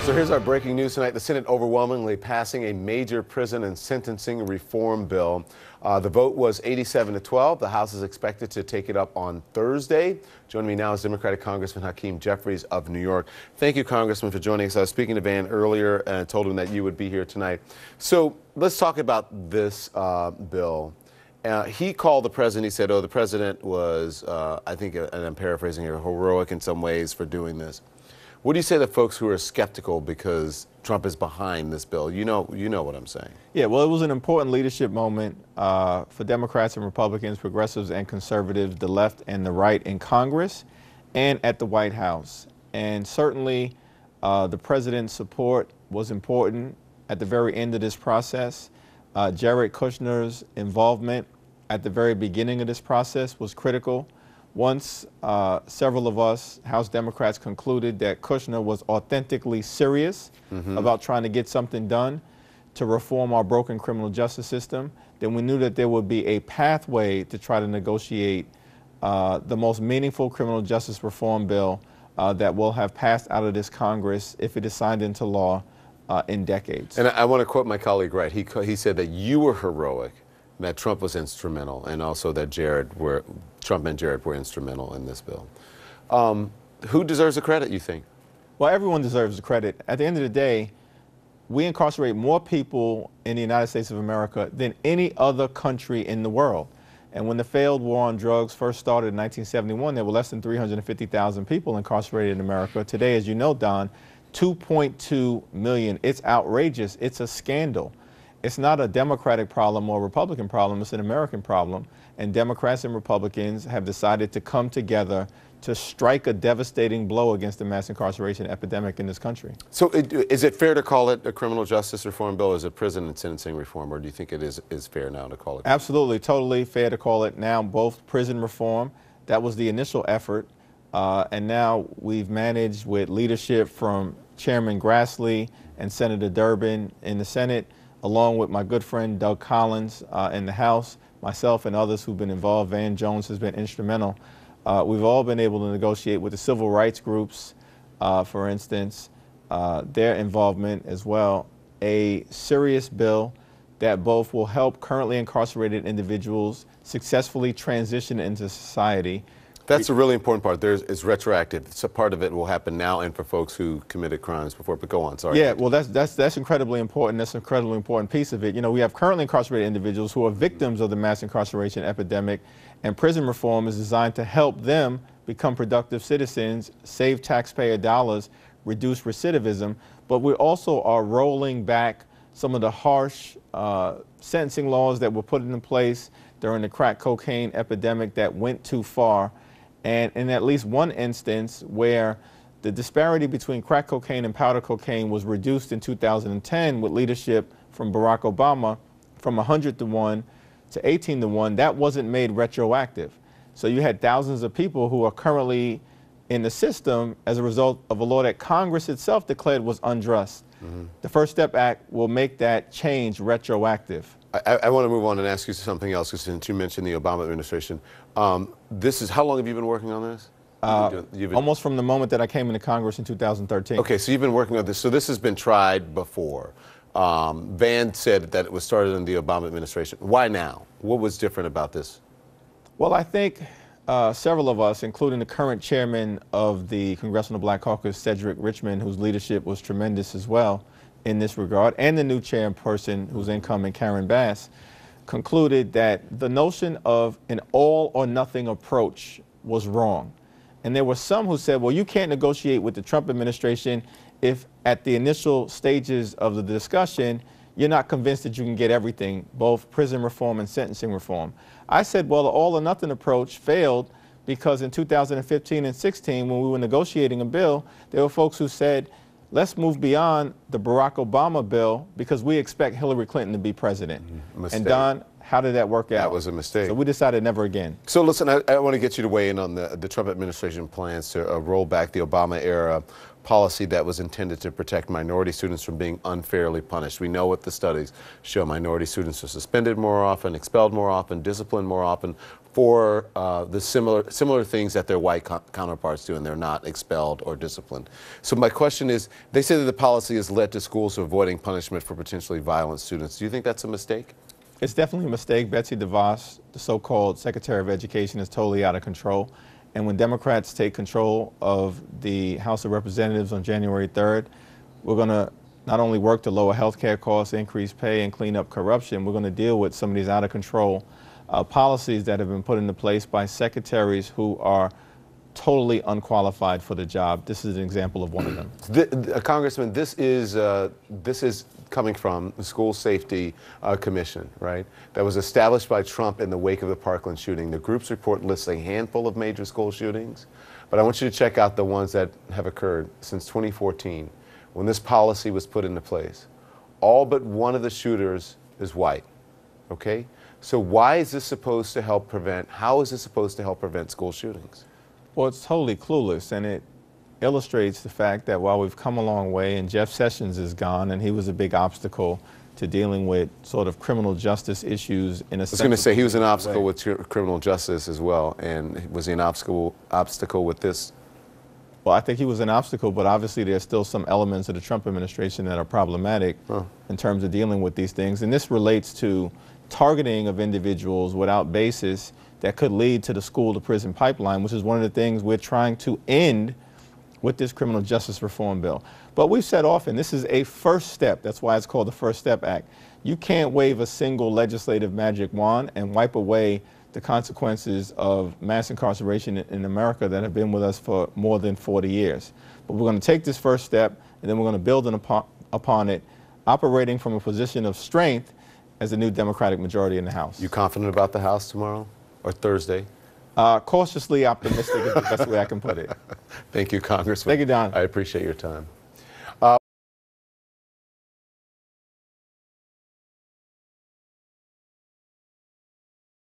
So here's our breaking news tonight. The Senate overwhelmingly passing a major prison and sentencing reform bill. The vote was 87-12. The House is expected to take it up on Thursday. Joining me now is Democratic Congressman Hakeem Jeffries of New York. Thank you, Congressman, for joining us. I was speaking to Van earlier and told him that you would be here tonight. So let's talk about this bill. He called the president. He said, oh, the president was, I think, and I'm paraphrasing here, heroic in some ways for doing this. What do you say to folks who are skeptical because Trump is behind this bill? You know what I'm saying. Yeah, well, it was an important leadership moment for Democrats and Republicans, progressives and conservatives, the left and the right in Congress and at the White House. And certainly the president's support was important at the very end of this process. Jared Kushner's involvement at the very beginning of this process was critical. Once several of us House Democrats concluded that Kushner was authentically serious about trying to get something done to reform our broken criminal justice system, then we knew that there would be a pathway to try to negotiate the most meaningful criminal justice reform bill that will have passed out of this Congress if it is signed into law in decades. And I want to quote my colleague, right? He said that you were heroic, that Trump was instrumental, and also that Trump and Jared were instrumental in this bill. Who deserves the credit, you think? Well, everyone deserves the credit. At the end of the day, we incarcerate more people in the United States of America than any other country in the world. And when the failed war on drugs first started in 1971, there were less than 350,000 people incarcerated in America. Today, as you know, Don, 2.2 million. It's outrageous. It's a scandal. It's not a Democratic problem or a Republican problem. It's an American problem. And Democrats and Republicans have decided to come together to strike a devastating blow against the mass incarceration epidemic in this country. So is it fair to call it a criminal justice reform bill? Is it prison and sentencing reform? Or do you think it is fair now to call it? Absolutely, totally fair to call it now both prison reform. That was the initial effort. And now we've managed, with leadership from Chairman Grassley and Senator Durbin in the Senate, along with my good friend Doug Collins in the House, myself and others who've been involved. Van Jones has been instrumental. We've all been able to negotiate with the civil rights groups, for instance, their involvement as well. A serious bill that both will help currently incarcerated individuals successfully transition into society. That's a really important part. It's retroactive. So part of it will happen now and for folks who committed crimes before. But go on, sorry. Yeah, well, that's incredibly important. That's an incredibly important piece of it. You know, we have currently incarcerated individuals who are victims of the mass incarceration epidemic, and prison reform is designed to help them become productive citizens, save taxpayer dollars, reduce recidivism. But we also are rolling back some of the harsh sentencing laws that were put into place during the crack cocaine epidemic that went too far. And in at least one instance where the disparity between crack cocaine and powder cocaine was reduced in 2010 with leadership from Barack Obama from 100-1 to 18-1, that wasn't made retroactive. So you had thousands of people who are currently in the system as a result of a law that Congress itself declared was unjust. The First Step Act will make that change retroactive. I want to move on and ask you something else, because since you mentioned the Obama administration. How long have you been working on this? Almost from the moment that I came into Congress in 2013. Okay, so you've been working on this. So this has been tried before. Van said that it was started in the Obama administration. Why now? What was different about this? Well, I think several of us, including the current chairman of the Congressional Black Caucus, Cedric Richmond, whose leadership was tremendous as well in this regard, and the new chairperson, who's incoming, Karen Bass, concluded that the notion of an all or nothing approach was wrong. And there were some who said, well, you can't negotiate with the Trump administration if at the initial stages of the discussion, you're not convinced that you can get everything, both prison reform and sentencing reform. I said, well, the all or nothing approach failed because in 2015 and 16, when we were negotiating a bill, there were folks who said, let's move beyond the Barack Obama bill because we expect Hillary Clinton to be president. And Don, how did that work out? That was a mistake. So we decided never again. So listen, I want to get you to weigh in on the Trump administration plans to roll back the Obama-era policy that was intended to protect minority students from being unfairly punished. We know what the studies show. Minority students are suspended more often, expelled more often, disciplined more often for the similar things that their white counterparts do, and they're not expelled or disciplined. So my question is, they say that the policy has led to schools avoiding punishment for potentially violent students. Do you think that's a mistake? It's definitely a mistake. Betsy DeVos, the so-called Secretary of Education, is totally out of control. And when Democrats take control of the House of Representatives on January 3rd, we're going to not only work to lower health care costs, increase pay, and clean up corruption, we're going to deal with some of these out of control policies that have been put into place by secretaries who are totally unqualified for the job. This is an example of one of them. Congressman, this is coming from the School Safety Commission, right? That was established by Trump in the wake of the Parkland shooting. The group's report lists a handful of major school shootings, but I want you to check out the ones that have occurred since 2014, when this policy was put into place. All but one of the shooters is white, okay? So why is this supposed to help prevent, how is this supposed to help prevent school shootings? Well, it's totally clueless, and it illustrates the fact that while we've come a long way and Jeff Sessions is gone, and he was a big obstacle to dealing with sort of criminal justice issues in a sense. I was going to say he was an obstacle with criminal justice as well, and was he an obstacle with this? Well, I think he was an obstacle, but obviously there's still some elements of the Trump administration that are problematic in terms of dealing with these things, and this relates to targeting of individuals without basis that could lead to the school-to-prison pipeline, which is one of the things we're trying to end with this criminal justice reform bill. But we've said often, this is a first step. That's why it's called the First Step Act. You can't wave a single legislative magic wand and wipe away the consequences of mass incarceration in America that have been with us for more than 40 years. But we're going to take this first step, and then we're going to build upon it, operating from a position of strength as a new Democratic majority in the House. You confident about the House tomorrow or Thursday? Cautiously optimistic is the best way I can put it. Thank you, Congressman. Thank you, Don. I appreciate your time.